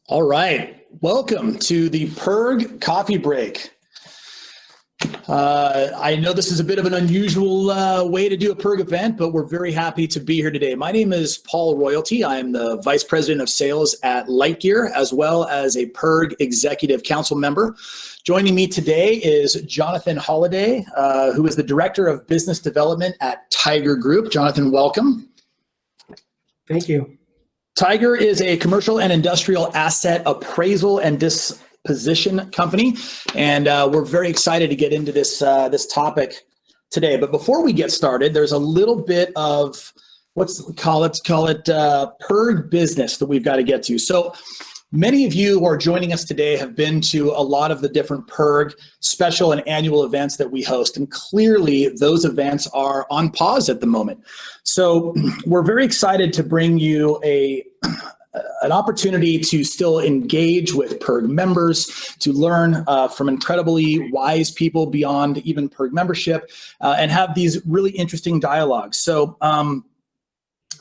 All right, welcome to the PERG coffee break. I know this is a bit of an unusual way to do a PERG event, but we're very happy to be here today. My name is Paul Royalty. I'm the Vice President of Sales at Lightgear, as well as a PERG Executive Council member. Joining me today is Jonathan Holliday, who is the Director of Business Development at Tiger Group. Jonathan, welcome. Thank you. Tiger is a commercial and industrial asset appraisal and disposition company, and we're very excited to get into this topic today. But before we get started, there's a little bit of call it PERG business that we've got to get to. So many of you who are joining us today have been to a lot of the different PERG special and annual events that we host, and clearly those events are on pause at the moment. So we're very excited to bring you an opportunity to still engage with PERG members, to learn from incredibly wise people beyond even PERG membership, and have these really interesting dialogues. So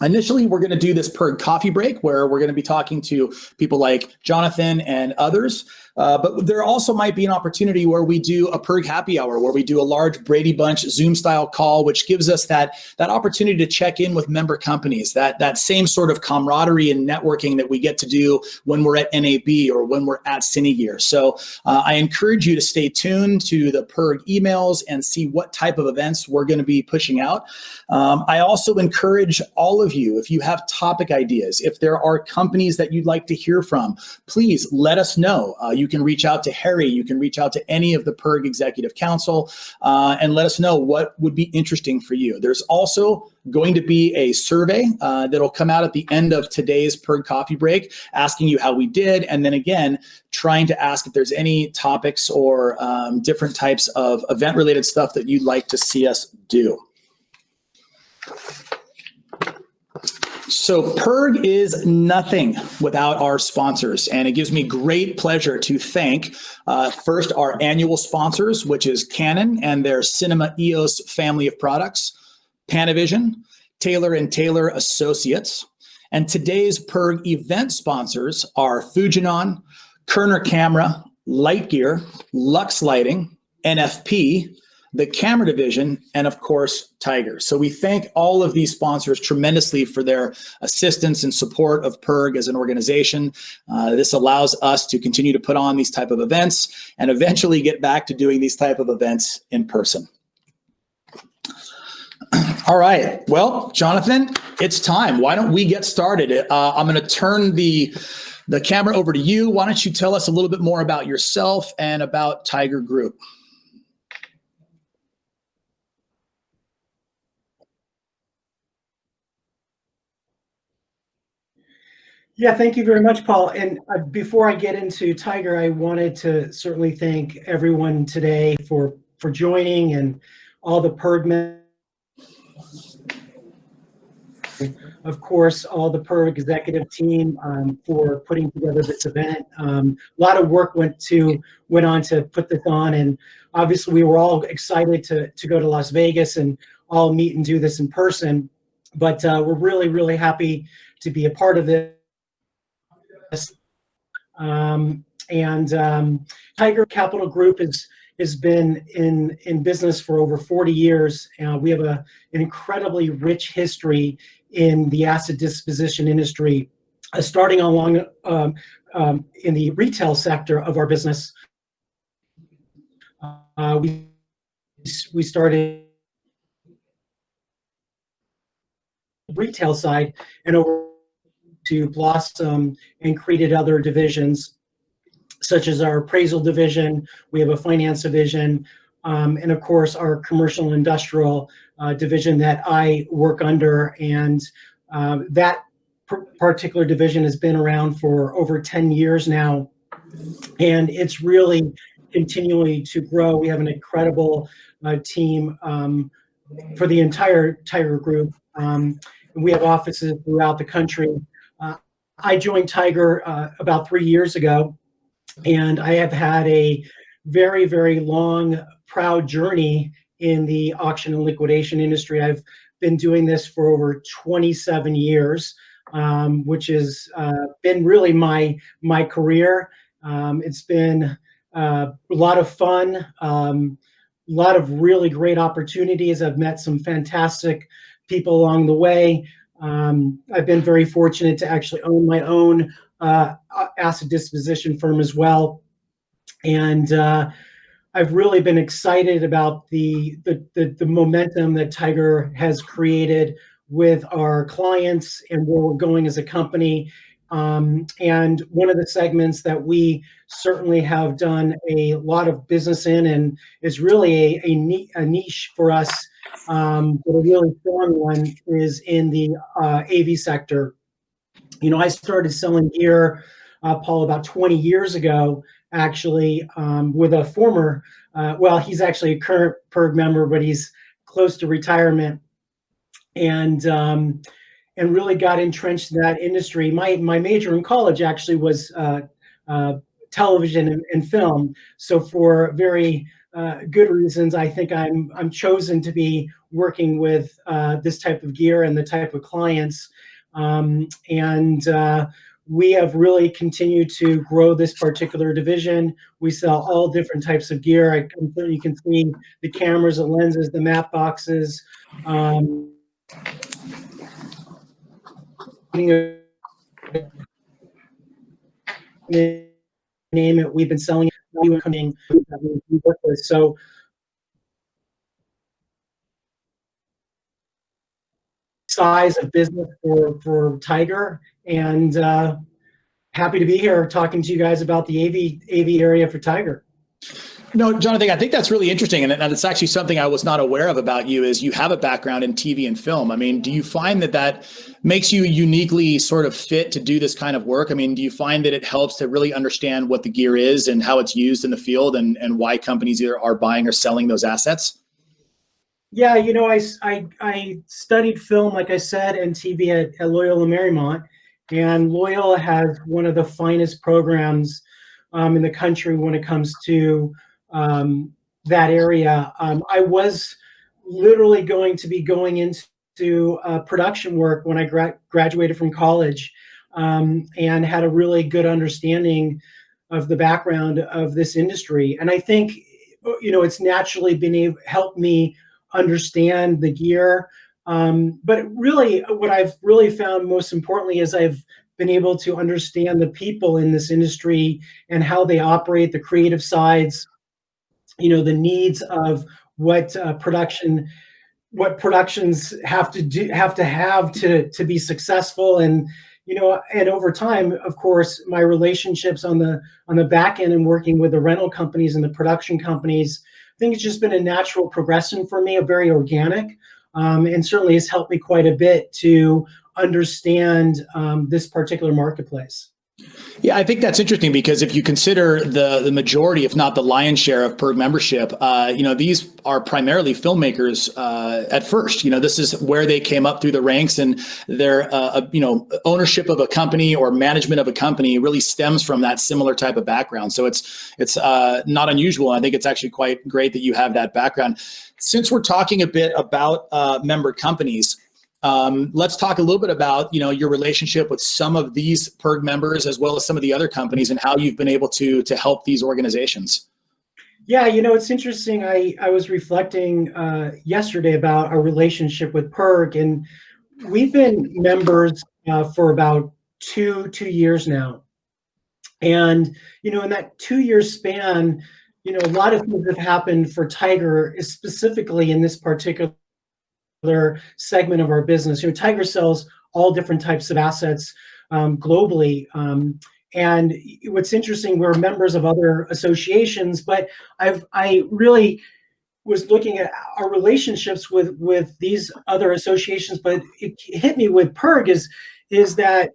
initially, we're going to do this PERG coffee break where we're going to be talking to people like Jonathan and others. But there also might be an opportunity where we do a PERG happy hour, where we do a large Brady Bunch Zoom style call, which gives us that opportunity to check in with member companies, that same sort of camaraderie and networking that we get to do when we're at NAB or when we're at Cinegear. So I encourage you to stay tuned to the PERG emails and see what type of events we're going to be pushing out. I also encourage all of you, if you have topic ideas, if there are companies that you'd like to hear from, please let us know. You can reach out to Harry, you can reach out to any of the PERG Executive Council and let us know what would be interesting for you. There's also going to be a survey that'll come out at the end of today's PERG coffee break, asking you how we did, and then again, trying to ask if there's any topics or different types of event-related stuff that you'd like to see us do. So PERG is nothing without our sponsors, and it gives me great pleasure to thank first our annual sponsors, which is Canon and their Cinema EOS family of products, Panavision, Taylor & Taylor Associates, and today's PERG event sponsors are Fujinon, Kerner Camera, Lightgear, Lux Lighting, NFP, the Camera Division, and of course, Tiger. So we thank all of these sponsors tremendously for their assistance and support of PERG as an organization. This allows us to continue to put on these type of events and eventually get back to doing these type of events in person. All right, well, Jonathan, it's time. Why don't we get started? I'm gonna turn the camera over to you. Why don't you tell us a little bit more about yourself and about Tiger Group? Yeah, thank you very much, Paul. And before I get into Tiger, I wanted to certainly thank everyone today for joining, and all the PERG members. Of course, all the PERG executive team for putting together this event. A lot of work went on to put this on, and obviously we were all excited to go to Las Vegas and all meet and do this in person. But we're really, really happy to be a part of this. Tiger Capital Group has been in business for over 40 years. We have an incredibly rich history in the asset disposition industry, starting along in the retail sector of our business. We started retail side and over to blossom and created other divisions, such as our appraisal division. We have a finance division, and of course our commercial and industrial division that I work under. And that particular division has been around for over 10 years now, and it's really continuing to grow. We have an incredible team for the entire Tiger Group. We have offices throughout the country. I joined Tiger about 3 years ago, and I have had a very, very long, proud journey in the auction and liquidation industry. I've been doing this for over 27 years. which has been really my career. It's been a lot of fun, a lot of really great opportunities. I've met some fantastic people along the way. I've been very fortunate to actually own my own asset disposition firm as well. And I've really been excited about the momentum that Tiger has created with our clients and where we're going as a company. And one of the segments that we certainly have done a lot of business in, and is really a niche for us, but a really strong one, is in the AV sector. I started selling gear, Paul, about 20 years ago, actually, with a former, well, he's actually a current PERG member, but he's close to retirement, and really got entrenched in that industry. My major in college actually was television and film. So for very good reasons, I think I'm chosen to be working with this type of gear and the type of clients. We have really continued to grow this particular division. We sell all different types of gear. You can see the cameras, the lenses, the map boxes. Name it, we've been selling it. We work with. So size of business for Tiger, and happy to be here talking to you guys about the AV area for Tiger. No, Jonathan, I think that's really interesting. And it's actually something I was not aware of about you, is you have a background in TV and film. I mean, do you find that makes you uniquely sort of fit to do this kind of work? I mean, do you find that it helps to really understand what the gear is and how it's used in the field, and why companies either are buying or selling those assets? Yeah, I studied film, like I said, and TV at Loyola Marymount. And Loyola has one of the finest programs in the country when it comes to that area. I was literally going to be going into production work when I graduated from college, and had a really good understanding of the background of this industry. And I think, it's naturally been helped me understand the gear. But really, what I've really found most importantly is I've been able to understand the people in this industry and how they operate, the creative sides, the needs of what productions have to be successful. And and over time, of course, my relationships on the back end and working with the rental companies and the production companies, I think it's just been a natural progression for me, a very organic, and certainly has helped me quite a bit to understand this particular marketplace. Yeah, I think that's interesting, because if you consider the majority, if not the lion's share of PERG membership, these are primarily filmmakers at first. This is where they came up through the ranks, and their ownership of a company or management of a company really stems from that similar type of background. So it's not unusual. I think it's actually quite great that you have that background. Since we're talking a bit about member companies, let's talk a little bit about, your relationship with some of these PERG members, as well as some of the other companies, and how you've been able to help these organizations. Yeah, it's interesting. I was reflecting yesterday about our relationship with PERG, and we've been members for about two years now. And, in that 2-year span, a lot of things have happened for Tiger, specifically in this particular segment of our business. Tiger sells all different types of assets globally. And what's interesting, we're members of other associations, but I really was looking at our relationships with these other associations, but it hit me with PERG is that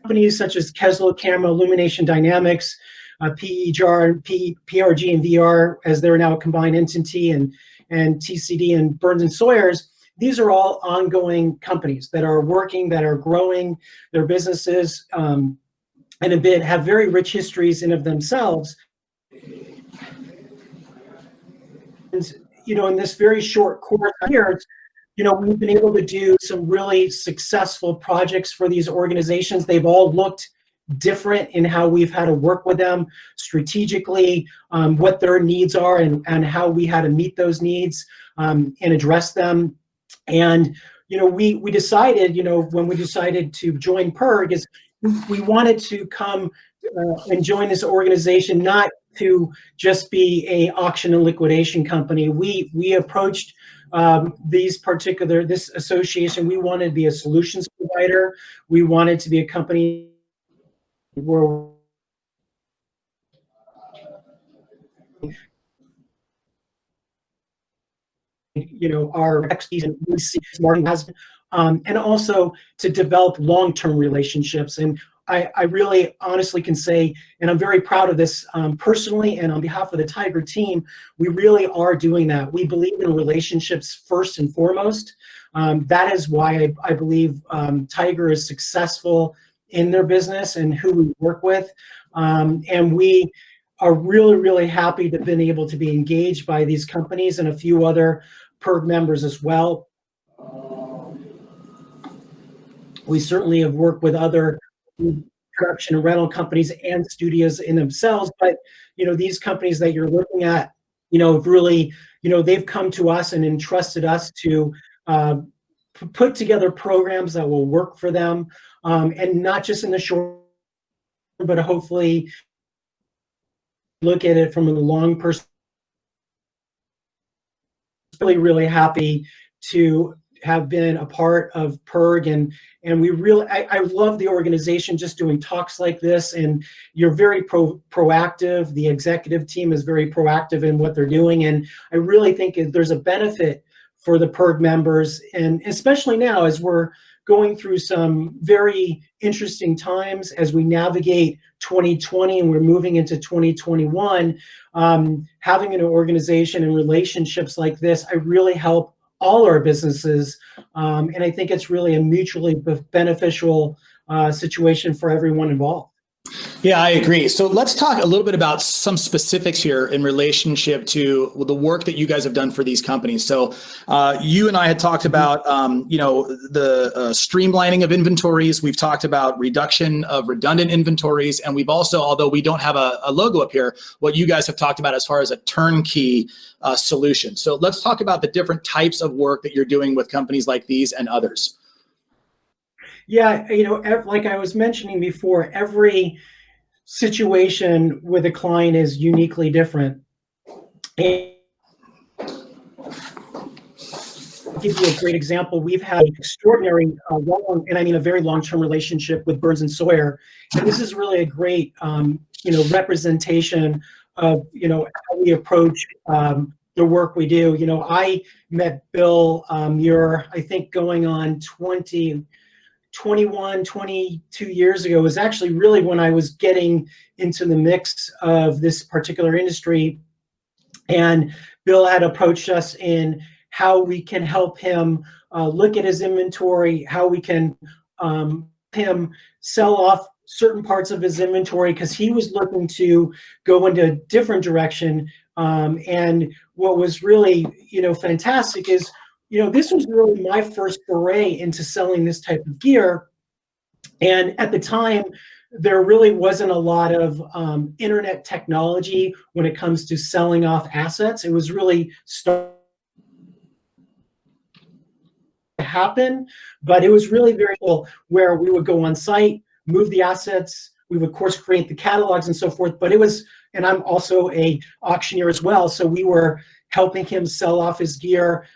companies such as Keslow Camera, Illumination Dynamics, PERG and VR, as they're now a combined entity, and TCD and Burns Sawyers, these are all ongoing companies that are working, that are growing their businesses, and have very rich histories in of themselves. And in this very short course of years, we've been able to do some really successful projects for these organizations. They've all looked different in how we've had to work with them strategically, what their needs are, and how we had to meet those needs and address them. And we decided, when we decided to join PERG, is we wanted to come and join this organization, not to just be a auction and liquidation company. We approached this association. We wanted to be a solutions provider. We wanted to be a company where our expertise and we see marketing has, and also to develop long-term relationships. And I really honestly can say, and I'm very proud of this personally and on behalf of the Tiger team, we really are doing that. We believe in relationships first and foremost. That is why I believe Tiger is successful in their business and who we work with. And we are really, really happy to have been able to be engaged by these companies and a few other PERG members as well. We certainly have worked with other production and rental companies and studios in themselves, but these companies that you're looking at, have really, they've come to us and entrusted us to put together programs that will work for them, and not just in the short, but hopefully look at it from a long perspective. Really, really happy to have been a part of PERG, and we really, I love the organization just doing talks like this, and you're very proactive. The executive team is very proactive in what they're doing, and I really think there's a benefit for the PERG members, and especially now as we're going through some very interesting times as we navigate 2020 and we're moving into 2021, having an organization and relationships like this, I really help all our businesses, and I think it's really a mutually beneficial situation for everyone involved. Yeah, I agree. So let's talk a little bit about some specifics here in relationship to the work that you guys have done for these companies. So you and I had talked about, the streamlining of inventories. We've talked about reduction of redundant inventories. And we've also, although we don't have a logo up here, what you guys have talked about as far as a turnkey solution. So let's talk about the different types of work that you're doing with companies like these and others. Yeah, like I was mentioning before, every situation with a client is uniquely different. And I'll give you a great example. We've had an extraordinary, long, and I mean a very long-term relationship with Burns Sawyer, and this is really a great, representation of how we approach the work we do. I met Bill, I think going on 21, 22 years ago. Was actually really when I was getting into the mix of this particular industry. And Bill had approached us in how we can help him look at his inventory, how we can him sell off certain parts of his inventory, because he was looking to go into a different direction. And what was really, fantastic is, this was really my first foray into selling this type of gear. And at the time, there really wasn't a lot of internet technology when it comes to selling off assets. It was really starting to happen, but it was really very cool where we would go on site, move the assets. We would, of course, create the catalogs and so forth, but it was, and I'm also a auctioneer as well, so we were helping him sell off his gear,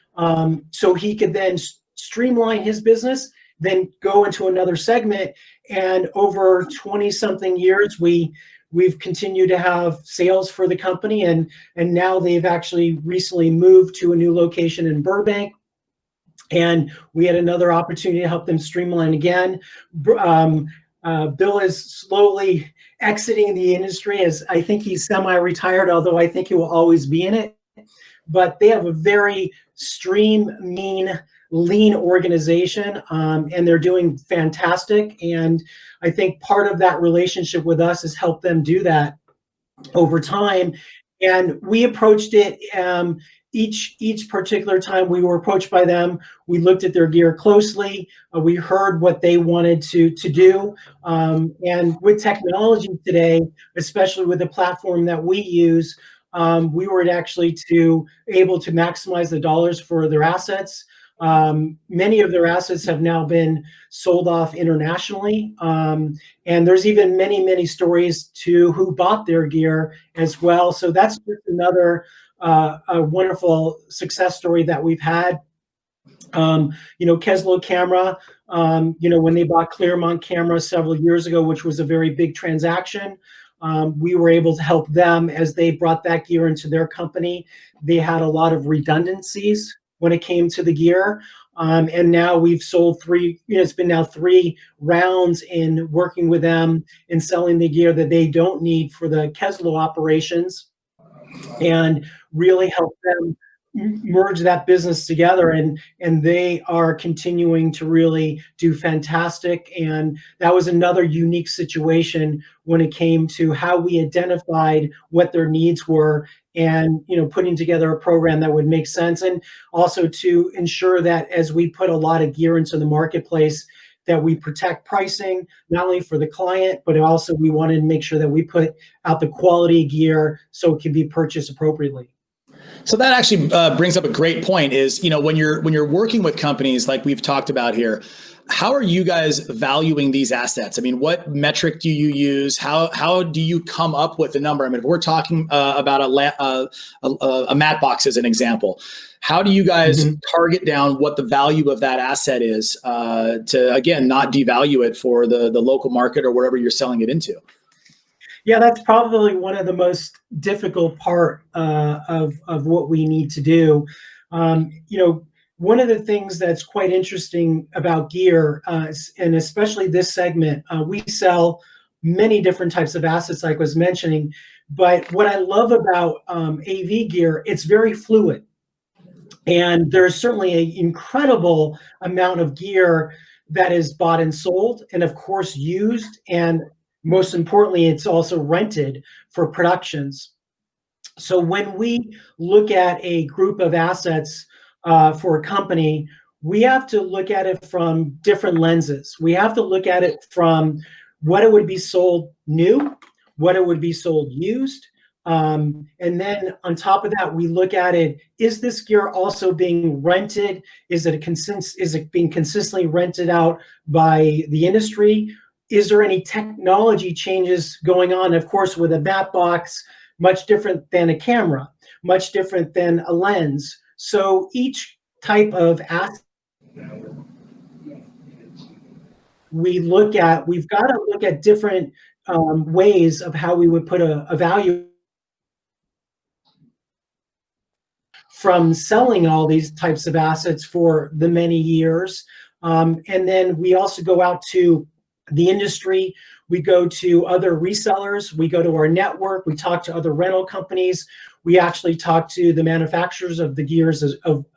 so he could then streamline his business, then go into another segment. And over 20-something years, we've continued to have sales for the company, and now they've actually recently moved to a new location in Burbank, and we had another opportunity to help them streamline again. Bill is slowly exiting the industry, as I think he's semi-retired, although I think he will always be in it. But they have a very lean organization, and they're doing fantastic. And I think part of that relationship with us has helped them do that over time. And we approached it each particular time we were approached by them, we looked at their gear closely. We heard what they wanted to do. And with technology today, especially with the platform that we use, we were actually able to maximize the dollars for their assets. Many of their assets have now been sold off internationally. And there's even many stories to who bought their gear as well. So that's just another a wonderful success story that we've had. Keslo Camera, when they bought Claremont Camera several years ago, which was a very big transaction, we were able to help them as they brought that gear into their company. They had a lot of redundancies when it came to the gear. And now we've sold it's been now 3 rounds in working with them and selling the gear that they don't need for the Keslo operations, and really help them merge that business together, and they are continuing to really do fantastic. And that was another unique situation when it came to how we identified what their needs were, and putting together a program that would make sense, and also to ensure that as we put a lot of gear into the marketplace, that we protect pricing, not only for the client, but also we wanted to make sure that we put out the quality gear so it can be purchased appropriately. So that actually brings up a great point. Is when you're working with companies like we've talked about here, how are you guys valuing these assets? I mean, what metric do you use? How do you come up with a number? I mean, if we're talking about a mat box as an example, how do you guys target down what the value of that asset is to, again, not devalue it for the local market or wherever you're selling it into? Yeah, that's probably one of the most difficult part of what we need to do. One of the things that's quite interesting about gear, and especially this segment, we sell many different types of assets, like I was mentioning. But what I love about AV gear, it's very fluid. And there's certainly an incredible amount of gear that is bought and sold, and of course used, and most importantly, it's also rented for productions. So when we look at a group of assets for a company, we have to look at it from different lenses. We have to look at it from what it would be sold new, what it would be sold used. And then on top of that, we look at it, is this gear also being rented? Is it being consistently rented out by the industry? Is there any technology changes going on? Of course, with a mat box, much different than a camera, much different than a lens. So each type of asset we've got to look at different ways of how we would put a value from selling all these types of assets for the many years. And then we also go out to the industry, we go to other resellers, we go to our network, we talk to other rental companies, we actually talk to the manufacturers of the gears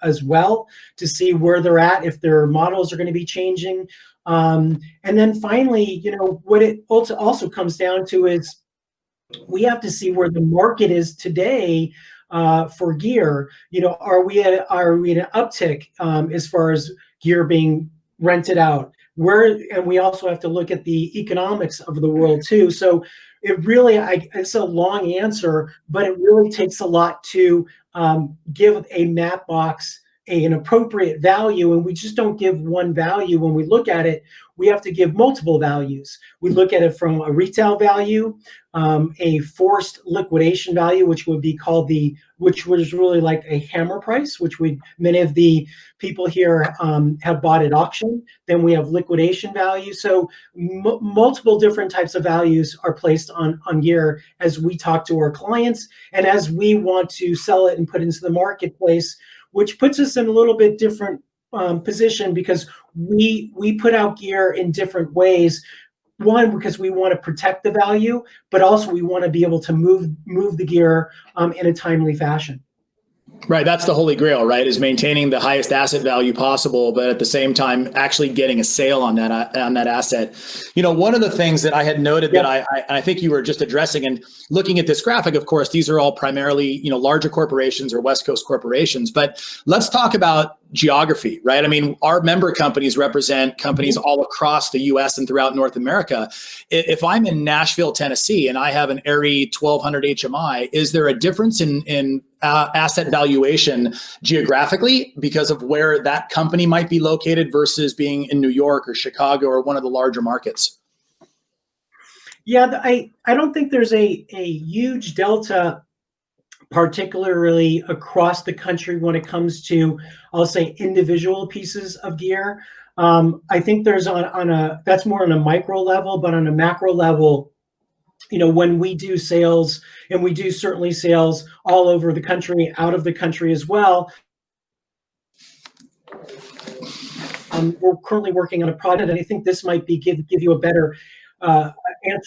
as well to see where they're at, if their models are going to be changing. And then finally, what it also comes down to is we have to see where the market is today for gear. Are we at an uptick as far as gear being rented out? And we also have to look at the economics of the world too. So it really, it's a long answer, but it really takes a lot to give a mat box an appropriate value. And we just don't give one value when we look at it. We have to give multiple values. We look at it from a retail value, a forced liquidation value, which would be called which was really like a hammer price, which many of the people here have bought at auction. Then we have liquidation value. So multiple different types of values are placed on gear as we talk to our clients and as we want to sell it and put it into the marketplace, which puts us in a little bit different position because we put out gear in different ways. One, because we want to protect the value, but also we want to be able to move the gear in a timely fashion. Right, that's the holy grail, right? Is maintaining the highest asset value possible, but at the same time, actually getting a sale on that asset. You know, one of the things that I had noted that Yep. I think you were just addressing, and looking at this graphic, of course, these are all primarily larger corporations or West Coast corporations. But let's talk about geography, right? I mean, our member companies represent companies all across the U.S. and throughout North America. If I'm in Nashville, Tennessee, and I have an ARI 1200 HMI, is there a difference in asset valuation geographically because of where that company might be located versus being in New York or Chicago or one of the larger markets? Yeah, I don't think there's a huge delta, particularly across the country when it comes to, I'll say, individual pieces of gear. I think there's that's more on a micro level, but on a macro level, when we do sales, and we do certainly sales all over the country, out of the country as well. We're currently working on a project, and I think this might give you a better answer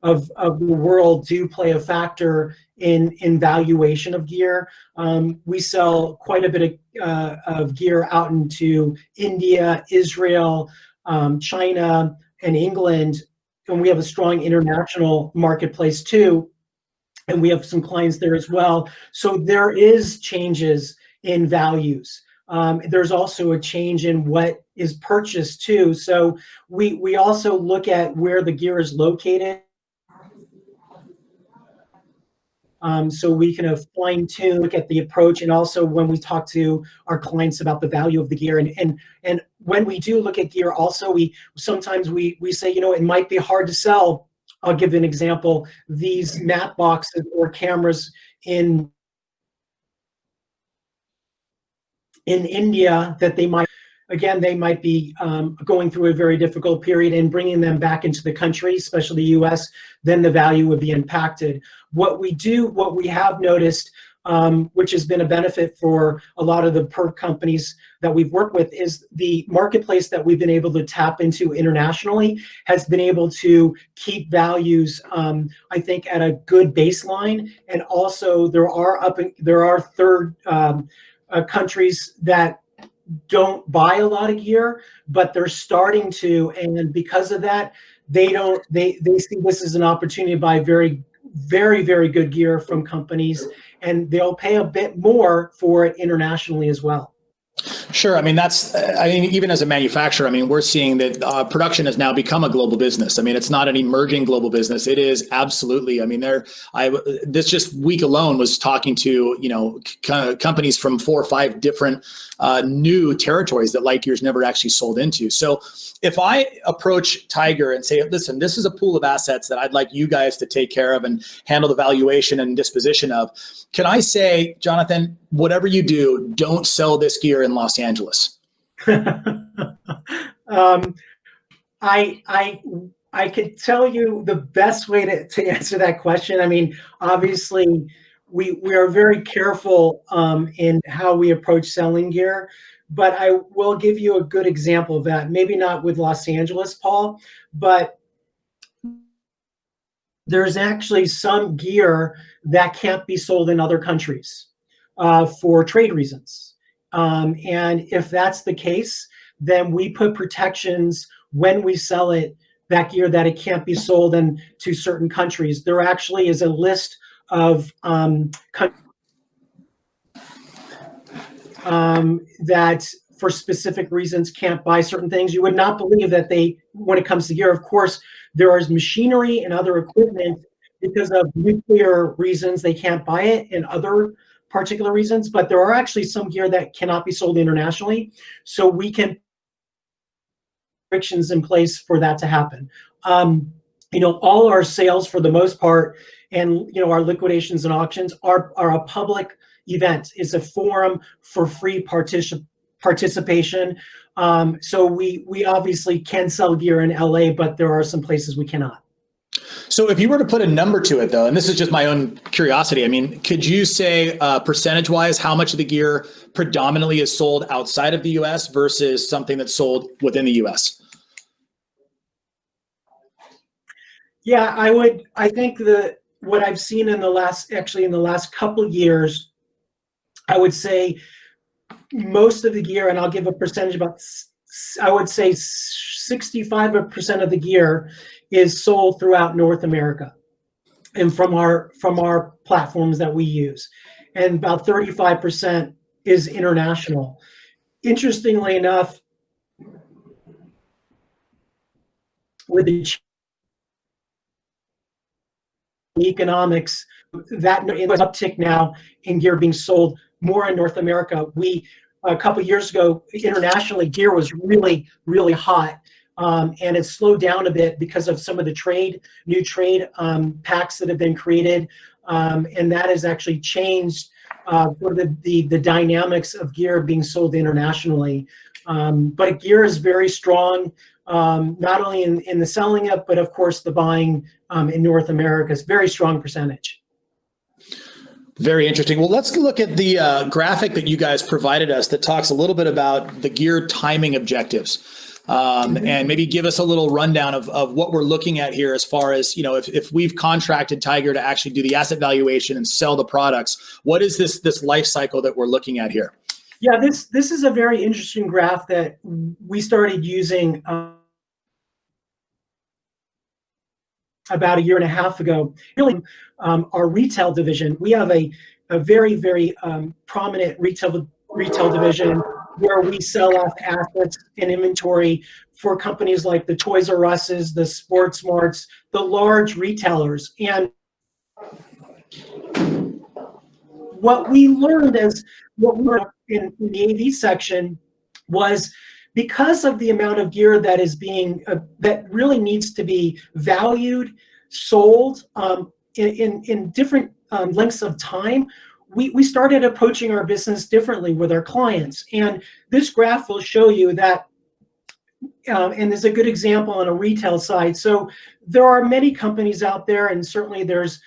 of the world do play a factor in valuation of gear. We sell quite a bit of gear out into India, Israel, China, and England, and we have a strong international marketplace too, and we have some clients there as well. So there is changes in values. There's also a change in what is purchased too. So we also look at where the gear is located. So we can fine tune, look at the approach, and also when we talk to our clients about the value of the gear. And when we do look at gear, also sometimes we say, it might be hard to sell. I'll give an example. These mat boxes or cameras in India that they might be going through a very difficult period, and bringing them back into the country, especially the US, then the value would be impacted. What we have noticed, which has been a benefit for a lot of the PERG companies that we've worked with, is the marketplace that we've been able to tap into internationally has been able to keep values, I think, at a good baseline. And also there are third countries that don't buy a lot of gear, but they're starting to, and because of that, they see this as an opportunity to buy very, very, very good gear from companies, and they'll pay a bit more for it internationally as well. Sure. I mean, even as a manufacturer, I mean, we're seeing that production has now become a global business. I mean, it's not an emerging global business. It is absolutely. I mean, this just week alone was talking to, companies from 4 or 5 different new territories that Light Gear's never actually sold into. So if I approach Tiger and say, listen, this is a pool of assets that I'd like you guys to take care of and handle the valuation and disposition of, can I say, Jonathan, whatever you do, don't sell this gear in Los Angeles? I could tell you the best way to answer that question. I mean, obviously, we are very careful in how we approach selling gear, but I will give you a good example of that. Maybe not with Los Angeles, Paul, but there's actually some gear that can't be sold in other countries for trade reasons. And if that's the case, then we put protections when we sell that gear, that it can't be sold to certain countries. There actually is a list of that for specific reasons can't buy certain things. You would not believe that when it comes to gear, of course, there is machinery and other equipment because of nuclear reasons they can't buy it, and other particular reasons, but there are actually some gear that cannot be sold internationally. So we can put restrictions in place for that to happen. All our sales for the most part, and our liquidations and auctions are a public event. It's a forum for free participation. So we obviously can sell gear in LA, but there are some places we cannot. So if you were to put a number to it, though, and this is just my own curiosity, I mean, could you say percentage-wise how much of the gear predominantly is sold outside of the U.S. versus something that's sold within the U.S.? Yeah, I think what I've seen in the last couple of years, I would say most of the gear, and I'll give a percentage, about I would say 65% of the gear is sold throughout North America, and from our platforms that we use, and about 35% is international. Interestingly enough, with the economics, that uptick now in gear being sold more in North America. A couple of years ago, internationally, gear was really, really hot, and it slowed down a bit because of some of the new trade pacts that have been created, and that has actually changed the dynamics of gear being sold internationally. But gear is very strong, not only in the selling it, but of course the buying in North America is very strong percentage. Very interesting. Well, let's look at the graphic that you guys provided us that talks a little bit about the gear timing objectives, and maybe give us a little rundown of what we're looking at here as far as, if we've contracted Tiger to actually do the asset valuation and sell the products, what is this life cycle that we're looking at here? Yeah, this is a very interesting graph that we started using about a year and a half ago. Really, our retail division, we have a very, very prominent retail division where we sell off assets and inventory for companies like the Toys R Us's, the Sports Marts, the large retailers. And what we learned in the AV section was, because of the amount of gear that is being that really needs to be valued, sold in different lengths of time, we started approaching our business differently with our clients. And this graph will show you that, and there's a good example on a retail side. So there are many companies out there, and certainly there's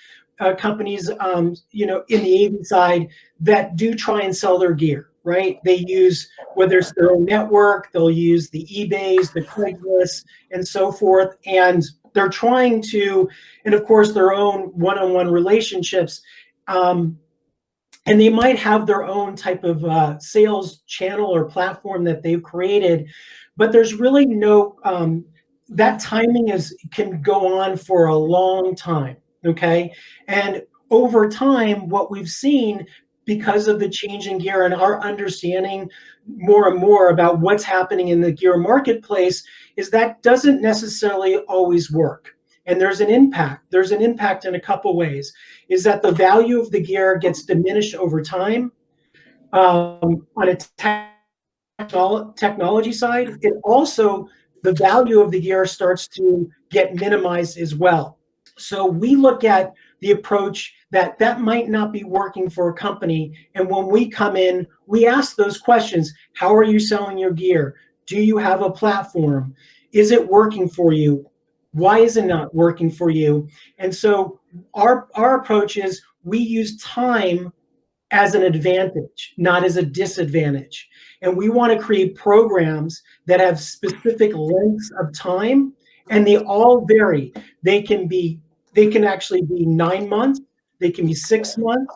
companies in the AV side that do try and sell their gear, right? They use, whether it's their own network, they'll use the eBays, the Craigslist, and so forth, and they're trying to, and of course their own one-on-one relationships, and they might have their own type of sales channel or platform that they've created, but there's really no, that timing can go on for a long time, okay? And over time, what we've seen, because of the change in gear and our understanding more and more about what's happening in the gear marketplace, is that doesn't necessarily always work. And there's an impact. There's an impact in a couple ways. Is that the value of the gear gets diminished over time. On a technology side, it also, the value of the gear starts to get minimized as well. So we look at the approach that might not be working for a company. And when we come in, we ask those questions. How are you selling your gear? Do you have a platform? Is it working for you? Why is it not working for you? And so our approach is, we use time as an advantage, not as a disadvantage. And we want to create programs that have specific lengths of time, and they all vary. They can actually be 9 months, they can be 6 months,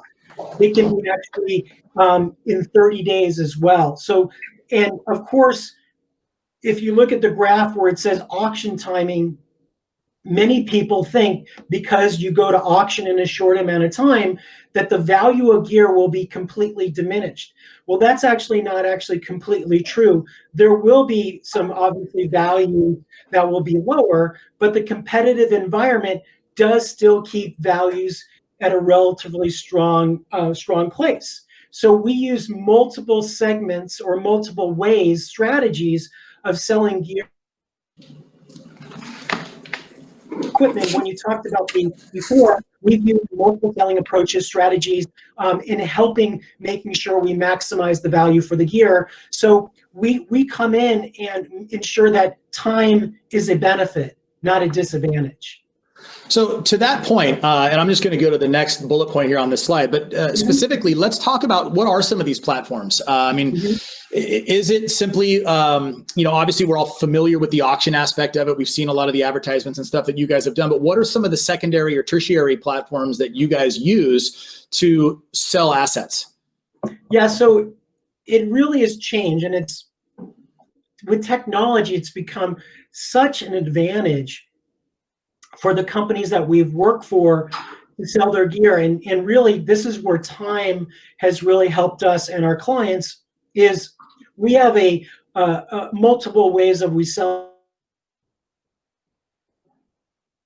they can be actually in 30 days as well. So, and of course, if you look at the graph where it says auction timing, many people think because you go to auction in a short amount of time that the value of gear will be completely diminished. Well, that's actually not actually completely true. There will be some obviously value that will be lower, but the competitive environment does still keep values at a relatively strong place. So we use multiple segments or multiple ways, strategies of selling gear. Equipment, when you talked about before, we've used multiple selling approaches, strategies in helping making sure we maximize the value for the gear. So we come in and ensure that time is a benefit, not a disadvantage. So to that point, and I'm just going to go to the next bullet point here on this slide, but specifically, let's talk about what are some of these platforms. Is it simply, obviously we're all familiar with the auction aspect of it. We've seen a lot of the advertisements and stuff that you guys have done, but what are some of the secondary or tertiary platforms that you guys use to sell assets? Yeah, so it really has changed, and with technology, it's become such an advantage for the companies that we've worked for to sell their gear. And really, this is where time has really helped us and our clients is we have a multiple ways of we sell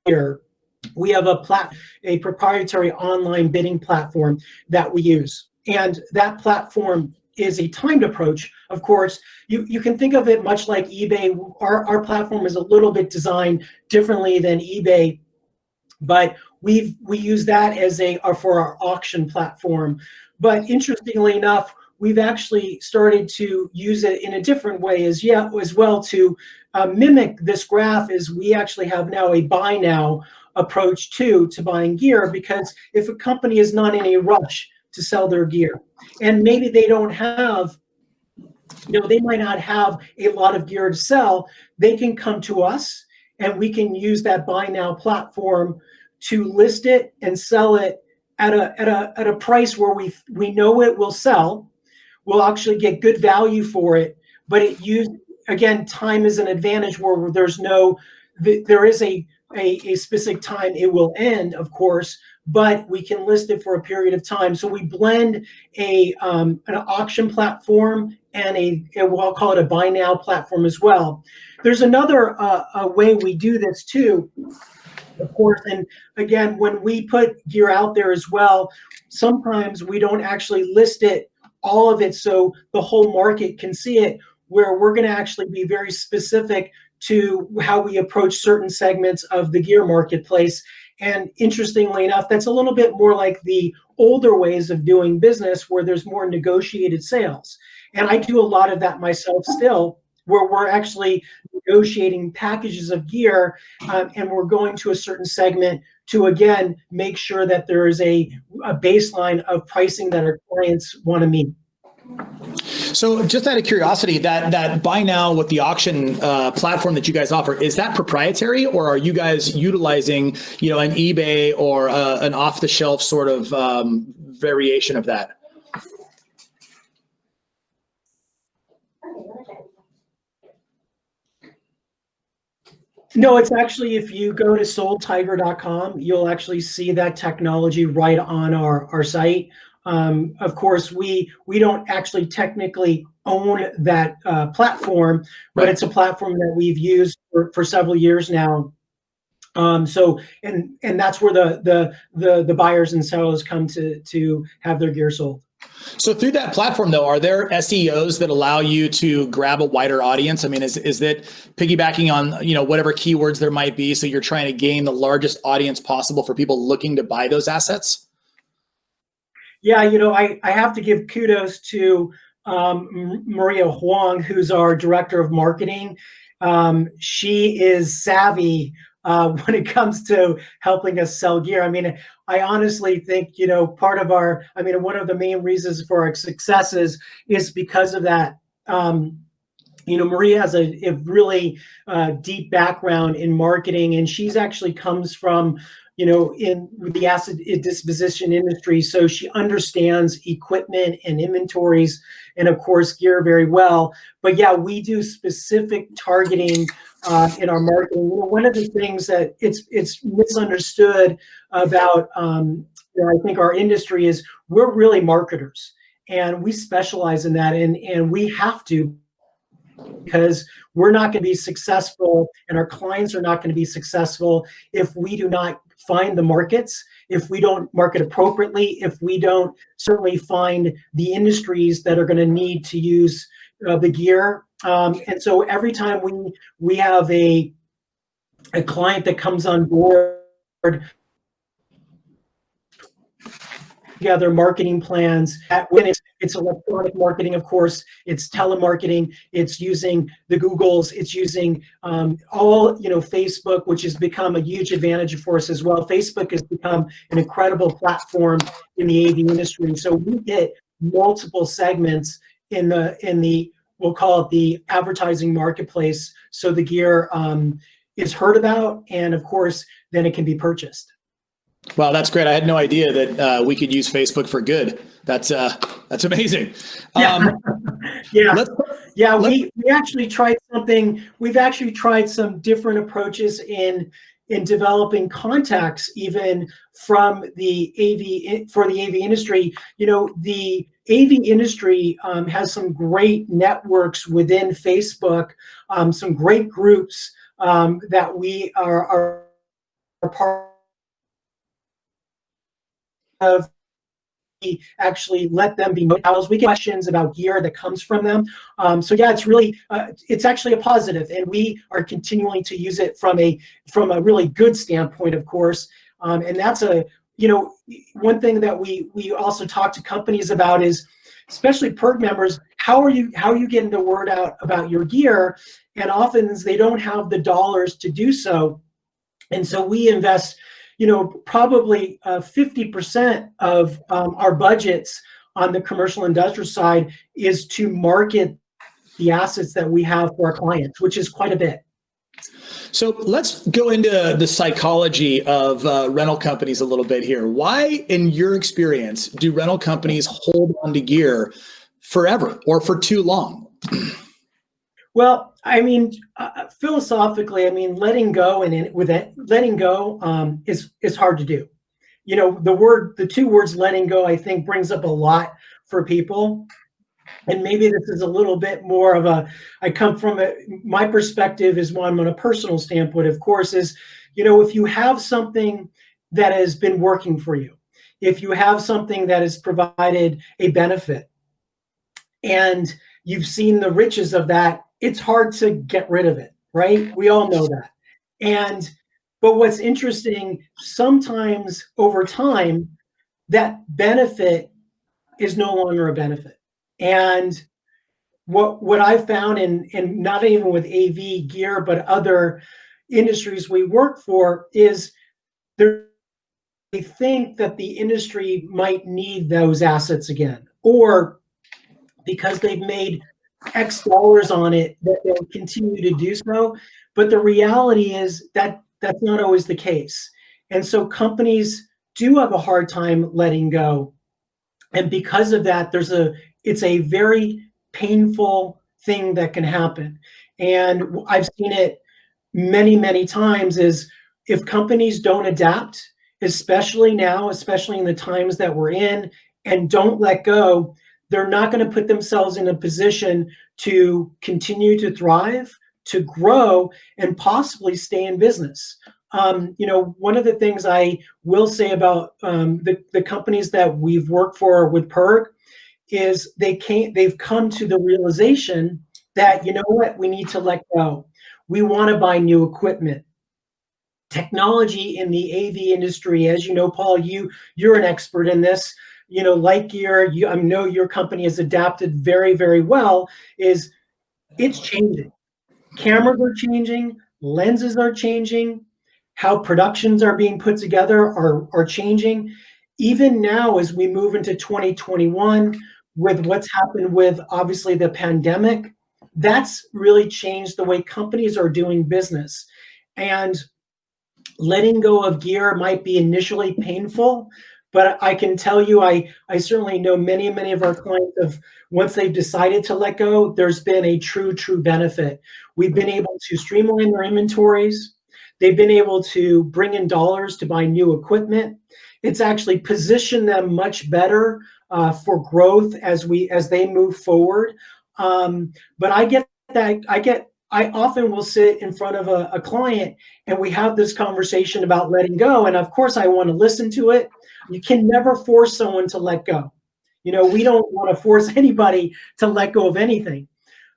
gear. We have a proprietary online bidding platform that we use. And that platform is a timed approach. Of course, you can think of it much like eBay. Our platform is a little bit designed differently than eBay, but we use that as for our auction platform. But interestingly enough, we've actually started to use it in a different way as well to mimic this graph. Is we actually have now a buy now approach to buying gear, because if a company is not in a rush to sell their gear, and maybe they don't have, they might not have a lot of gear to sell, they can come to us and we can use that buy now platform to list it and sell it at a price where we know it will sell. We'll actually get good value for it, but again, time is an advantage where there is a specific time it will end, of course, but we can list it for a period of time. So we blend an auction platform and I'll call it a buy now platform as well. There's another way we do this too, of course, and again, when we put gear out there as well, sometimes we don't actually list it, all of it, so the whole market can see it, where we're going to actually be very specific to how we approach certain segments of the gear marketplace. And interestingly enough, that's a little bit more like the older ways of doing business, where there's more negotiated sales. And I do a lot of that myself still, where we're actually negotiating packages of gear, and we're going to a certain segment to, again, make sure that there is a baseline of pricing that our clients want to meet. So just out of curiosity, that buy now with the auction platform that you guys offer, is that proprietary, or are you guys utilizing, an eBay or an off-the-shelf sort of variation of that? No, it's actually, if you go to soldtiger.com, you'll actually see that technology right on our site. Of course, we don't actually technically own that platform, but it's a platform that we've used for several years now. So that's where the buyers and sellers come to have their gear sold. So through that platform, though, are there SEOs that allow you to grab a wider audience? I mean, is it piggybacking on, whatever keywords there might be, so you're trying to gain the largest audience possible for people looking to buy those assets? Yeah, I have to give kudos to Maria Huang, who's our director of marketing. She is savvy when it comes to helping us sell gear. I mean, I honestly think, one of the main reasons for our successes is because of that. Maria has a really deep background in marketing, and she's actually comes from, in the asset disposition industry. So she understands equipment and inventories and, of course, gear very well. But yeah, we do specific targeting in our marketing. One of the things that it's misunderstood about, I think our industry is we're really marketers, and we specialize in that, and we have to, because we're not going to be successful, and our clients are not going to be successful if we do not find the markets, if we don't market appropriately, if we don't certainly find the industries that are going to need to use the gear. And so every time we have a client that comes on board, together marketing plans, when it's It's electronic marketing, of course. It's telemarketing. It's using the Googles. It's using Facebook, which has become a huge advantage for us as well. Facebook has become an incredible platform in the AV industry. And so we get multiple segments in the we'll call it the advertising marketplace. So the gear is heard about, and of course, then it can be purchased. Wow, that's great. I had no idea that we could use Facebook for good. That's amazing. We actually tried something. We've actually tried some different approaches in developing contacts, even from the AV industry. The AV industry has some great networks within Facebook, some great groups that we are part of. We actually let them be models. We get questions about gear that comes from them. So yeah, it's really, it's actually a positive, and we are continuing to use it from a really good standpoint, of course. And that's one thing that we also talk to companies about is, especially PERG members, how are you getting the word out about your gear? And often they don't have the dollars to do so. And so we invest probably 50% of our budgets on the commercial industrial side is to market the assets that we have for our clients, which is quite a bit. So let's go into the psychology of rental companies a little bit here. Why, in your experience, do rental companies hold on to gear forever or for too long? Well, I mean, philosophically, I mean, letting go is hard to do. The two words "letting go" I think brings up a lot for people, and maybe this is a little bit more of my perspective is one on a personal standpoint. Of course, is if you have something that has been working for you, if you have something that has provided a benefit, and you've seen the riches of that, it's hard to get rid of it, right? We all know that. But what's interesting, sometimes over time, that benefit is no longer a benefit. And what I've found in not even with AV gear, but other industries we work for, is they think that the industry might need those assets again, or because they've made X dollars on it, that they'll continue to do so. But the reality is that that's not always the case. And so companies do have a hard time letting go. And because of that, it's a very painful thing that can happen. And I've seen it many, many times, is if companies don't adapt, especially now, especially in the times that we're in, and don't let go, they're not going to put themselves in a position to continue to thrive, to grow, and possibly stay in business. One of the things I will say about the companies that we've worked for with PERG is they've come to the realization that, we need to let go. We want to buy new equipment. Technology in the AV industry, as you know, Paul, you're an expert in this. Light gear, I know your company has adapted very, very well, it's changing. Cameras are changing, lenses are changing, how productions are being put together are changing. Even now, as we move into 2021, with what's happened with, obviously, the pandemic, that's really changed the way companies are doing business. And letting go of gear might be initially painful, but I can tell you, I certainly know many, many of our clients once they've decided to let go, there's been a true benefit. We've been able to streamline their inventories. They've been able to bring in dollars to buy new equipment. It's actually positioned them much better for growth as they move forward. But I get that. I often will sit in front of a client and we have this conversation about letting go. And of course, I want to listen to it. You can never force someone to let go. We don't want to force anybody to let go of anything.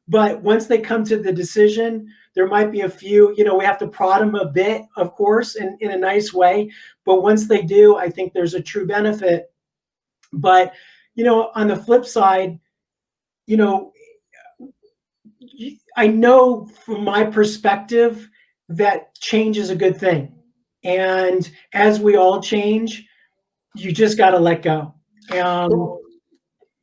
But once they come to the decision, there might be a few, we have to prod them a bit, of course, in a nice way. But once they do, I think there's a true benefit. But, on the flip side, you know, I know from my perspective that change is a good thing. And as we all change, you just got to let go.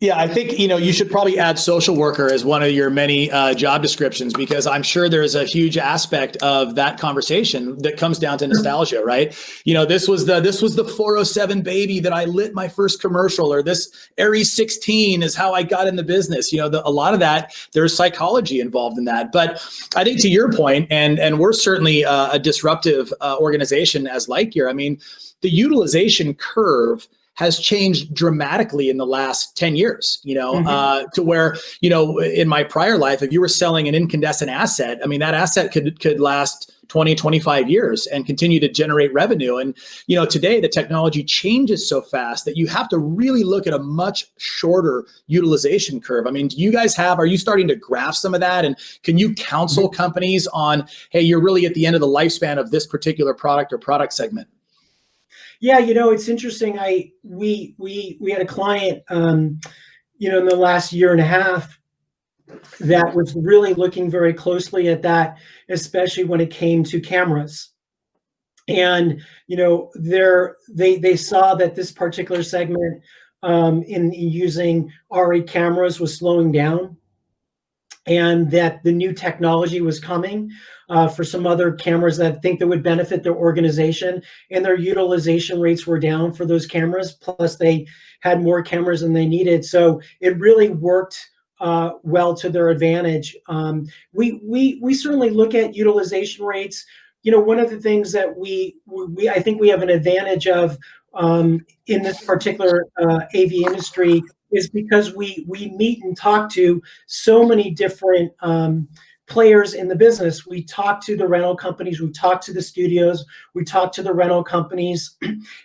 Yeah, I think, you should probably add social worker as one of your many job descriptions, because I'm sure there's a huge aspect of that conversation that comes down to nostalgia, right? This was the 407 baby that I lit my first commercial, or this Aries 16 is how I got in the business. A lot of that, there's psychology involved in that. But I think to your point, and we're certainly a disruptive organization as Lightyear. I mean, the utilization curve has changed dramatically in the last 10 years, to where, in my prior life, if you were selling an incandescent asset, I mean, that asset could last 20, 25 years and continue to generate revenue. And, today the technology changes so fast that you have to really look at a much shorter utilization curve. I mean, are you starting to graph some of that? And can you counsel companies on, hey, you're really at the end of the lifespan of this particular product or product segment? Yeah, it's interesting. We had a client, in the last year and a half that was really looking very closely at that, especially when it came to cameras. And they saw that this particular segment in using RE cameras was slowing down, and that the new technology was coming for some other cameras that think that would benefit their organization, and their utilization rates were down for those cameras. Plus, they had more cameras than they needed, so it really worked well to their advantage. We certainly look at utilization rates. One of the things that I think we have an advantage of in this particular AV industry is because we meet and talk to so many different players in the business. We talk to the rental companies, we talk to the studios, we talk to the rental companies,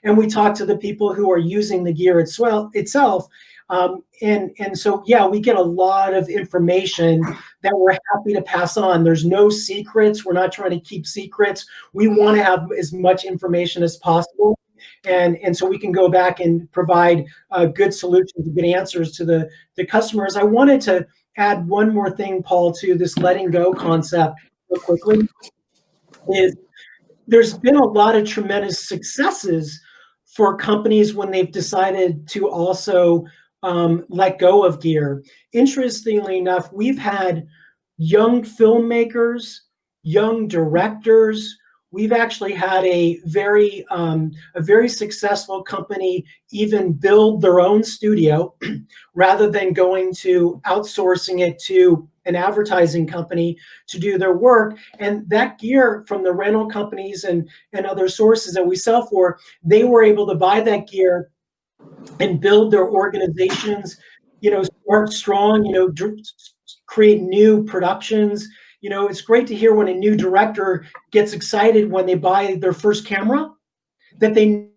and we talk to the people who are using the gear itself. And so, yeah, we get a lot of information that we're happy to pass on. There's no secrets. We're not trying to keep secrets. We want to have as much information as possible. And so we can go back and provide good solutions, good answers to the customers. I wanted to add one more thing, Paul, to this letting go concept real quickly. There's been a lot of tremendous successes for companies when they've decided to also let go of gear. Interestingly enough, we've had young filmmakers, young directors. We've actually had a very successful company even build their own studio rather than going to outsourcing it to an advertising company to do their work. And that gear from the rental companies and other sources that we sell for, they were able to buy that gear and build their organizations, start strong, create new productions. It's great to hear when a new director gets excited when they buy their first camera that they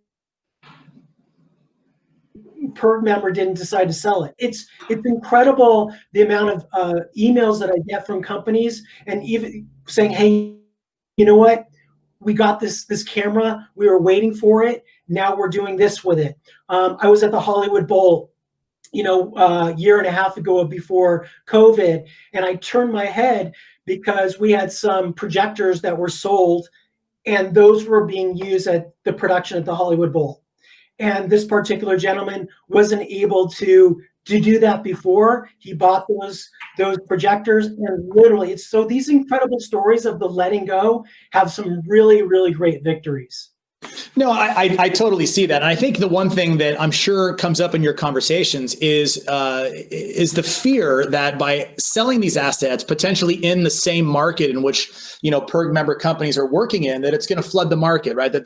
PERG member didn't decide to sell it. It's incredible the amount of emails that I get from companies, and even saying, hey, you know what? We got this camera. We were waiting for it. Now we're doing this with it. I was at the Hollywood Bowl, a year and a half ago before COVID, and I turned my head because we had some projectors that were sold, and those were being used at the production at the Hollywood Bowl. And this particular gentleman wasn't able to do that before. He bought those projectors, and literally, so these incredible stories of the letting go have some really, really great victories. No, I totally see that. And I think the one thing that I'm sure comes up in your conversations is the fear that by selling these assets potentially in the same market in which, PERG member companies are working in, that it's going to flood the market, right? That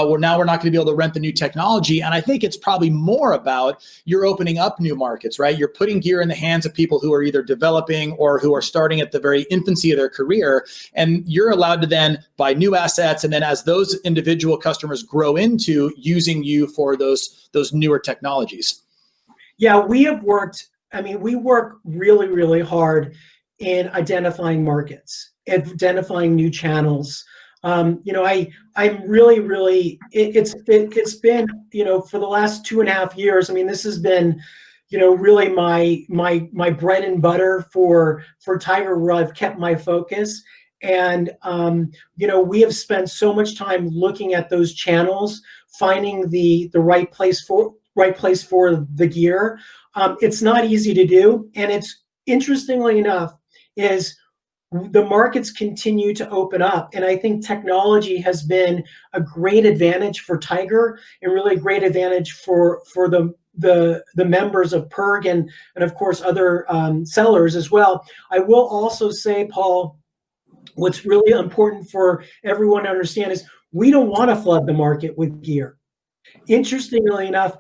we're not going to be able to rent the new technology. And I think it's probably more about you're opening up new markets, right? You're putting gear in the hands of people who are either developing or who are starting at the very infancy of their career. And you're allowed to then buy new assets. And then as those individual customers grow into using you for those newer technologies. Yeah, we work really, really hard in identifying markets, identifying new channels. I'm really, it's been, for the last 2.5 years, this has been, really my bread and butter for Tiger, where I've kept my focus. And we have spent so much time looking at those channels, finding the right place for the gear. It's not easy to do, and it's, interestingly enough, is the markets continue to open up, and I think technology has been a great advantage for Tiger, and really a great advantage for the members of PERG, and of course other sellers as well. I will also say, Paul, what's really important for everyone to understand is we don't want to flood the market with gear. Interestingly enough,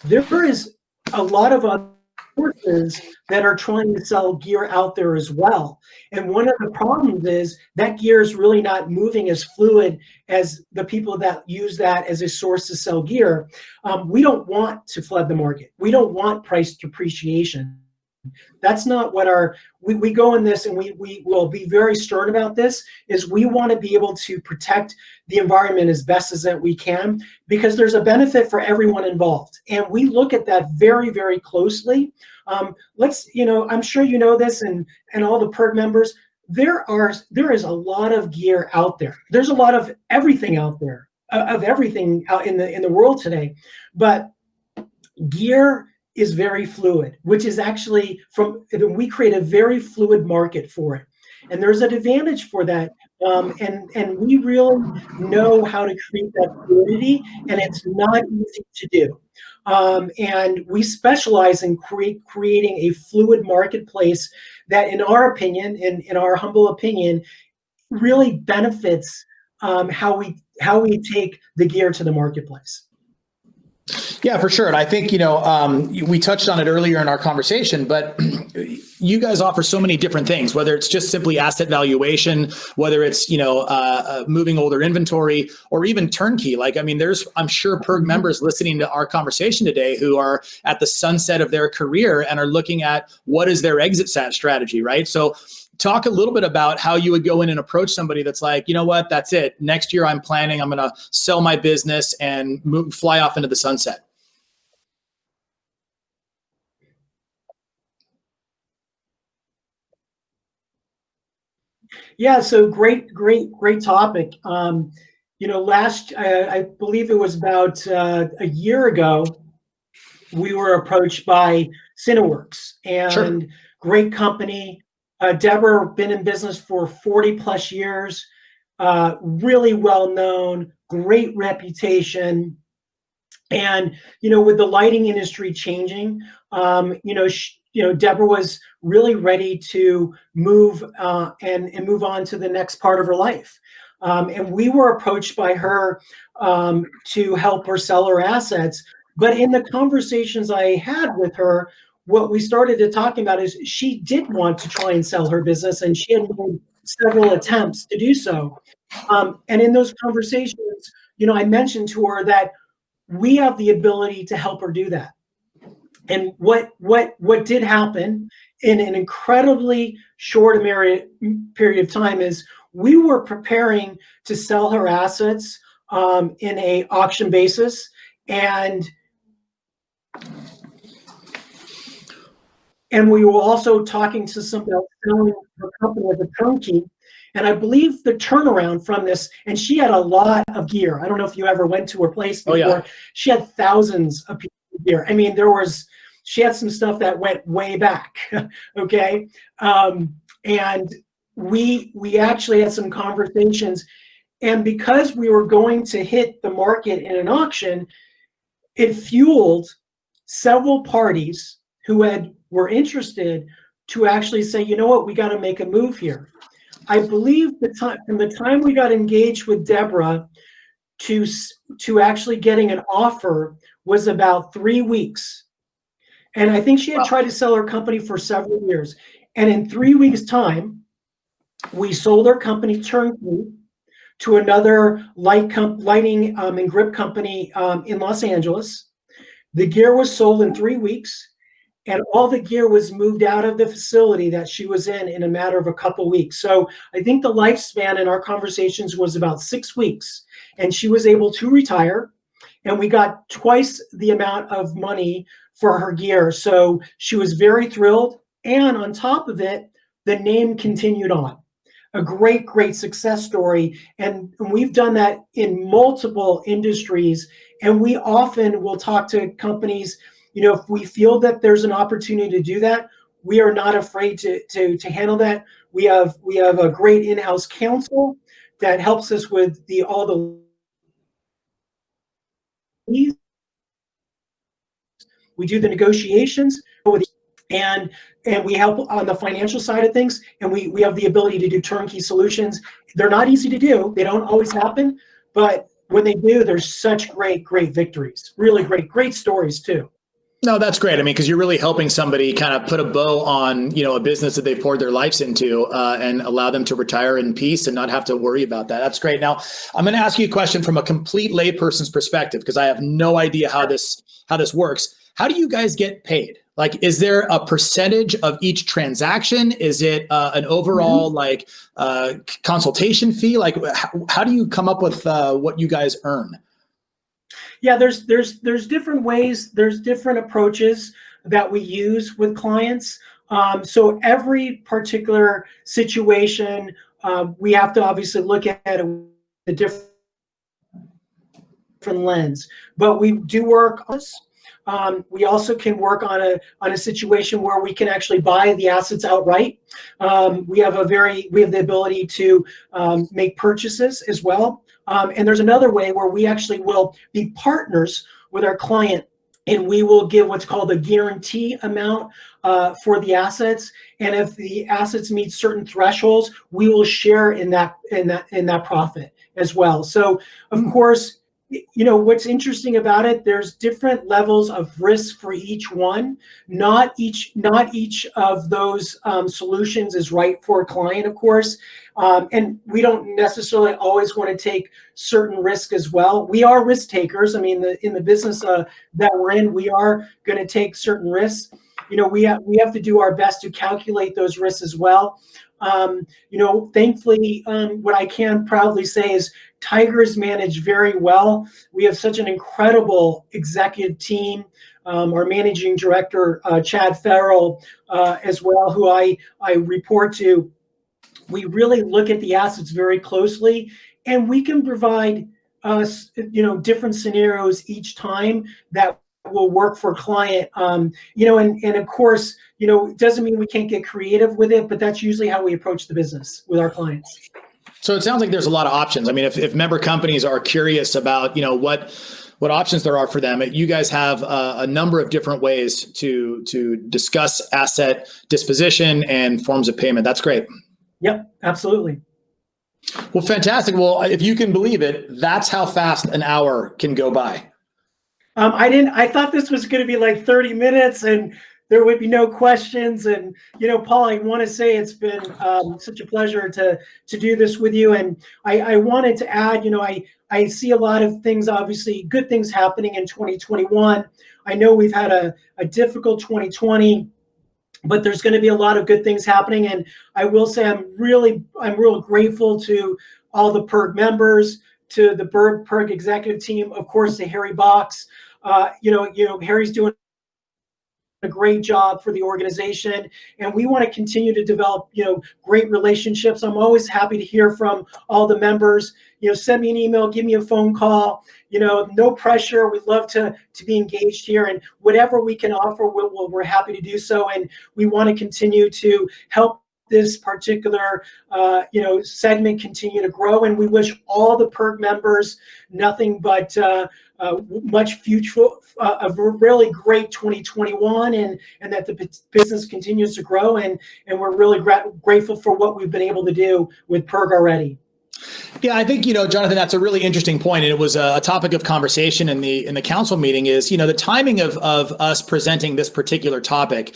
there is a lot of other sources that are trying to sell gear out there as well. And one of the problems is that gear is really not moving as fluid as the people that use that as a source to sell gear. We don't want to flood the market. We don't want price depreciation. That's not what we go in this, and we will be very stern about this, is we want to be able to protect the environment as best as that we can, because there's a benefit for everyone involved. And we look at that very, very closely. I'm sure you know this, and all the PERG members, there is a lot of gear out there. There's a lot of everything out there, of everything out in the world today. But gear is very fluid, which is actually we create a very fluid market for it. And there's an advantage for that. And we really know how to create that fluidity, and it's not easy to do. And we specialize in creating a fluid marketplace that, in our opinion, in our humble opinion, really benefits how we take the gear to the marketplace. Yeah, for sure. And I think, we touched on it earlier in our conversation, but you guys offer so many different things, whether it's just simply asset valuation, whether it's, moving older inventory, or even turnkey. I'm sure PERG members listening to our conversation today who are at the sunset of their career and are looking at what is their exit strategy, right? So talk a little bit about how you would go in and approach somebody that's like, you know what, that's it. Next year I'm going to sell my business and fly off into the sunset. Yeah, so great topic. I believe it was about a year ago, we were approached by Cineworks, and Sure. Great company. Deborah, been in business for 40 plus years, really well known, great reputation. And, with the lighting industry changing, Deborah was really ready to move and move on to the next part of her life. And we were approached by her to help her sell her assets. But in the conversations I had with her, what we started to talking about is she did want to try and sell her business, and she had made several attempts to do so. And in those conversations, I mentioned to her that we have the ability to help her do that. And what did happen in an incredibly short period of time is we were preparing to sell her assets in a auction basis, and we were also talking to somebody else selling her company as a turnkey. And I believe the turnaround from this, and she had a lot of gear. I don't know if you ever went to her place before. Oh, yeah. She had thousands of pieces of gear. I mean, she had some stuff that went way back. Okay. And we actually had some conversations, and because we were going to hit the market in an auction, it fueled several parties who were interested to actually say, you know what, we got to make a move here. I believe from the time we got engaged with Deborah to actually getting an offer was about 3 weeks. And I think she had tried to sell her company for several years. And in 3 weeks' time, we sold her company turnkey to another lighting and grip company in Los Angeles. The gear was sold in 3 weeks, and all the gear was moved out of the facility that she was in a matter of a couple weeks. So I think the lifespan in our conversations was about 6 weeks, and she was able to retire, and we got twice the amount of money for her gear. So she was very thrilled. And on top of it, the name continued on. A great, great success story. And we've done that in multiple industries. And we often will talk to companies, if we feel that there's an opportunity to do that, we are not afraid to handle that. We have a great in-house counsel that helps us with all the leads. We do the negotiations, and we help on the financial side of things, and we have the ability to do turnkey solutions. They're not easy to do. They don't always happen, but when they do, there's such great victories. Really great stories too. No, that's great. I mean, because you're really helping somebody kind of put a bow on, a business that they've poured their lives into, and allow them to retire in peace and not have to worry about that. That's great. Now, I'm going to ask you a question from a complete layperson's perspective, because I have no idea how this works. How do you guys get paid? Like, is there a percentage of each transaction? Is it an overall consultation fee? Like, how do you come up with what you guys earn? Yeah, there's different ways. There's different approaches that we use with clients. So every particular situation, we have to obviously look at it with a different lens. But we do work on this. We also can work on a situation where we can actually buy the assets outright. We have the ability to make purchases as well. And there's another way where we actually will be partners with our client, and we will give what's called a guarantee amount for the assets. And if the assets meet certain thresholds, we will share in that profit as well. So of course, what's interesting about it, there's different levels of risk for each one. Not each of those solutions is right for a client, of course. And we don't necessarily always want to take certain risk as well. We are risk takers. I mean, in the business that we're in, we are going to take certain risks. We have to do our best to calculate those risks as well. Thankfully, what I can proudly say is Tiger is managed very well. We have such an incredible executive team. Our managing director, Chad Farrell, as well, who I report to. We really look at the assets very closely, and we can provide different scenarios each time that will work for a client. And of course, it doesn't mean we can't get creative with it, but that's usually how we approach the business with our clients. So it sounds like there's a lot of options. I mean, if member companies are curious about, what options there are for them, you guys have a number of different ways to discuss asset disposition and forms of payment. That's great. Yep, absolutely. Well, fantastic. Well, if you can believe it, that's how fast an hour can go by. I thought this was going to be like 30 minutes and there would be no questions. And, Paul, I want to say it's been such a pleasure to do this with you. And I wanted to add, I see a lot of things, obviously good things happening in 2021. I know we've had a difficult 2020, but there's going to be a lot of good things happening. And I will say I'm real grateful to all the PERG members, to the PERG executive team, of course, to Harry Box. Harry's doing a great job for the organization, and we want to continue to develop, great relationships. I'm always happy to hear from all the members. Send me an email, give me a phone call. No pressure. We'd love to be engaged here, and whatever we can offer, we're happy to do so. And we want to continue to help this particular segment continue to grow, and we wish all the PERG members nothing but much future, a really great 2021, and that the business continues to grow, and we're really grateful for what we've been able to do with PERG already. Yeah, I think, Jonathan, that's a really interesting point. And it was a topic of conversation in the council meeting is, the timing of us presenting this particular topic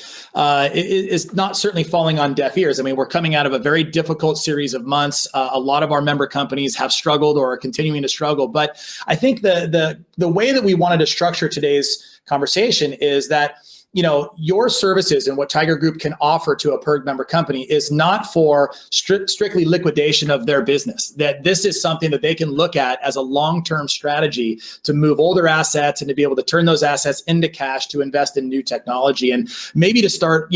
is not certainly falling on deaf ears. I mean, we're coming out of a very difficult series of months. A lot of our member companies have struggled or are continuing to struggle. But I think the way that we wanted to structure today's conversation is that your services and what Tiger Group can offer to a PERG member company is not for strictly liquidation of their business. That this is something that they can look at as a long-term strategy to move older assets and to be able to turn those assets into cash to invest in new technology, and maybe to start,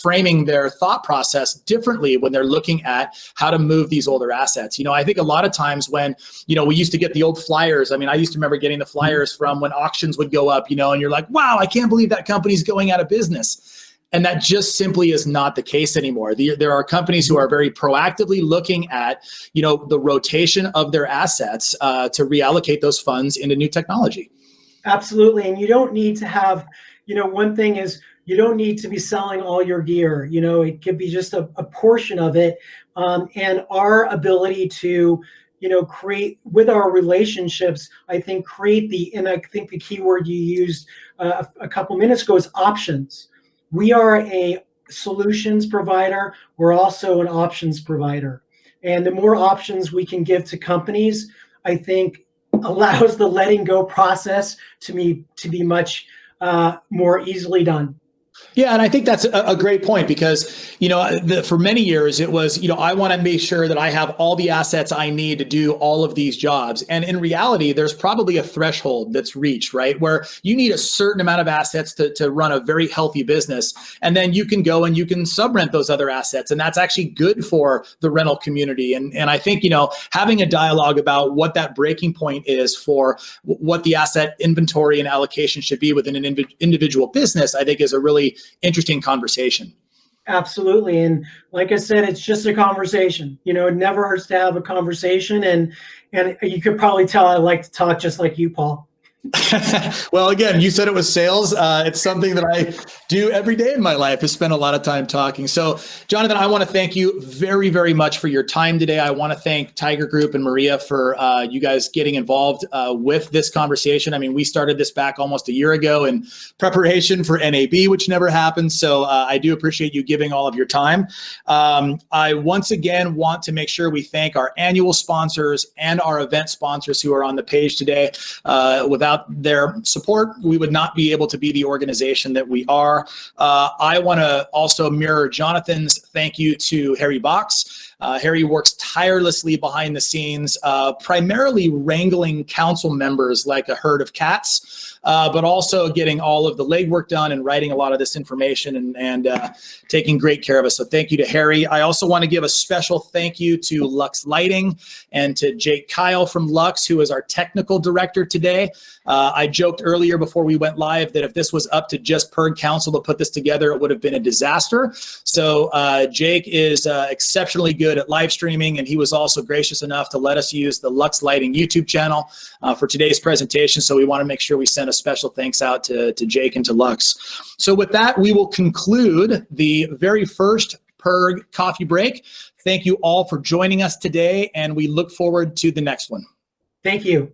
framing their thought process differently when they're looking at how to move these older assets. I think a lot of times when, we used to get the old flyers. I used to remember getting the flyers from when auctions would go up, and you're like, wow, I can't believe that company's going out of business. And that just simply is not the case anymore. There are companies who are very proactively looking at, the rotation of their assets to reallocate those funds into new technology. Absolutely. And you don't need to have, one thing is you don't need to be selling all your gear. It could be just a portion of it. And our ability to, create with our relationships, I think and I think the key word you used a couple minutes ago is options. We are a solutions provider. We're also an options provider. And the more options we can give to companies, I think allows the letting go process to be much more easily done. Yeah, and I think that's a great point because, for many years it was, I want to make sure that I have all the assets I need to do all of these jobs. And in reality, there's probably a threshold that's reached, right? Where you need a certain amount of assets to run a very healthy business. And then you can go and you can subrent those other assets. And that's actually good for the rental community. And I think, having a dialogue about what that breaking point is for what the asset inventory and allocation should be within an individual business, I think is a really interesting conversation. Absolutely. And like I said, it's just a conversation. It never hurts to have a conversation. And you could probably tell I like to talk just like you, Paul. Well, again, you said it was sales. It's something that I do every day in my life, is spend a lot of time talking. So, Jonathan, I want to thank you very, very much for your time today. I want to thank Tiger Group and Maria for you guys getting involved with this conversation. We started this back almost a year ago in preparation for NAB, which never happened. So I do appreciate you giving all of your time. I once again want to make sure we thank our annual sponsors and our event sponsors who are on the page today. Without their support, we would not be able to be the organization that we are. I want to also mirror Jonathan's thank you to Harry Box. Harry works tirelessly behind the scenes, primarily wrangling council members like a herd of cats, but also getting all of the legwork done and writing a lot of this information and taking great care of us. So thank you to Harry. I also want to give a special thank you to Lux Lighting and to Jake Kyle from Lux, who is our technical director today. I joked earlier before we went live that if this was up to just PERG Council to put this together, it would have been a disaster. So Jake is exceptionally good at live streaming, and he was also gracious enough to let us use the Lux Lighting YouTube channel for today's presentation. So we want to make sure we send a special thanks out to Jake and to Lux. So with that, we will conclude the very first PERG coffee break. Thank you all for joining us today, and we look forward to the next one. Thank you.